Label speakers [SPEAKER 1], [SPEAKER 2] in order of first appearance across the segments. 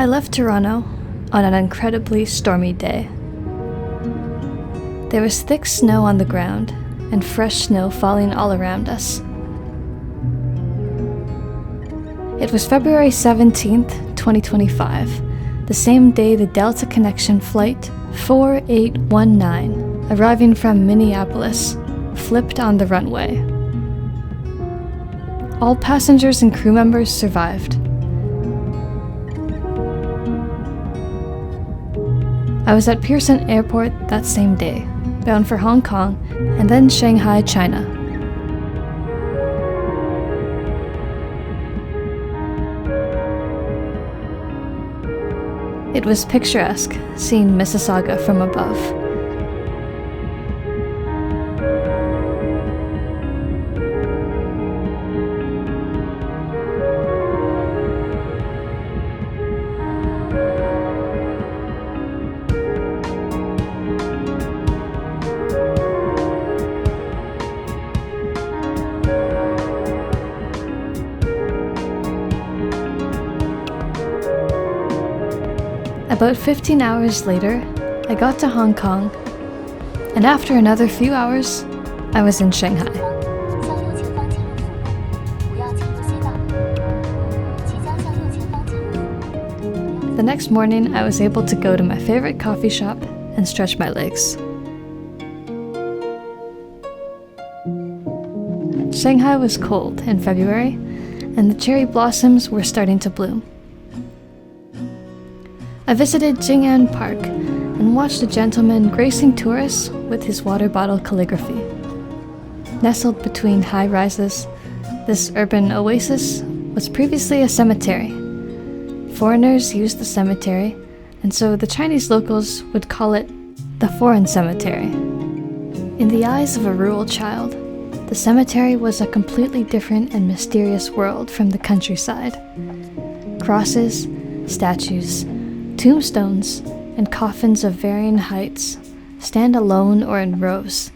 [SPEAKER 1] I left Toronto on an incredibly stormy day. There was thick snow on the ground and fresh snow falling all around us. It was February 17th, 2025, the same day the Delta Connection flight 4819, arriving from Minneapolis, flipped on the runway. All passengers and crew members survived. I was at Pearson Airport that same day, bound for Hong Kong and then Shanghai, China. It was picturesque seeing Mississauga from above. About 15 hours later, I got to Hong Kong, and after another few hours, I was in Shanghai. The next morning, I was able to go to my favorite coffee shop and stretch my legs. Shanghai was cold in February, and the cherry blossoms were starting to bloom. I visited Jinan Park and watched a gentleman gracing tourists with his water bottle calligraphy. Nestled between high rises, this urban oasis was previously a cemetery. Foreigners used the cemetery, and so the Chinese locals would call it the foreign cemetery. In the eyes of a rural child, the cemetery was a completely different and mysterious world from the countryside. Crosses, statues, tombstones, and coffins of varying heights stand alone or in rows,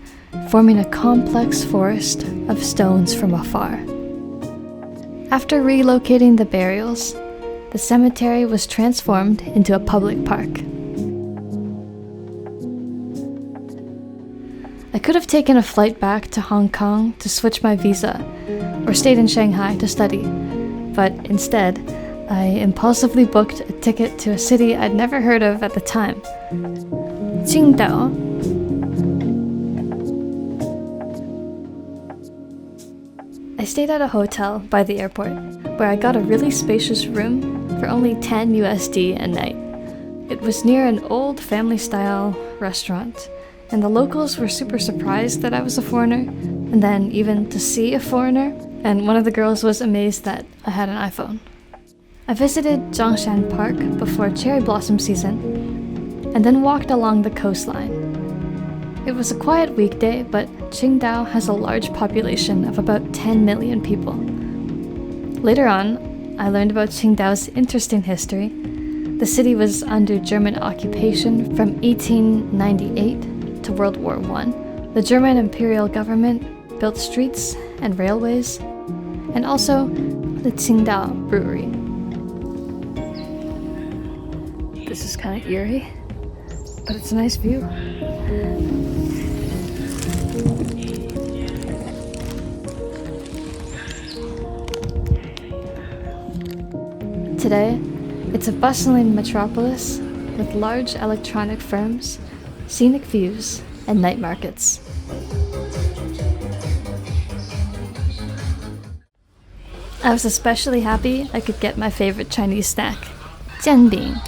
[SPEAKER 1] forming a complex forest of stones from afar. After relocating the burials, the cemetery was transformed into a public park. I could have taken a flight back to Hong Kong to switch my visa, or stayed in Shanghai to study, but instead, I impulsively booked a ticket to a city I'd never heard of at the time, Qingdao. I stayed at a hotel by the airport, where I got a really spacious room for only $10 USD a night. It was near an old family-style restaurant, and the locals were super surprised that I was a foreigner, and then even to see a foreigner, and one of the girls was amazed that I had an iPhone. I visited Zhongshan Park before cherry blossom season, and then walked along the coastline. It was a quiet weekday, but Qingdao has a large population of about 10 million people. Later on, I learned about Qingdao's interesting history. The city was under German occupation from 1898 to World War I. The German imperial government built streets and railways, and also the Qingdao Brewery. This is kind of eerie, but it's a nice view. Today, it's a bustling metropolis with large electronic firms, scenic views, and night markets. I was especially happy I could get my favorite Chinese snack, jianbing.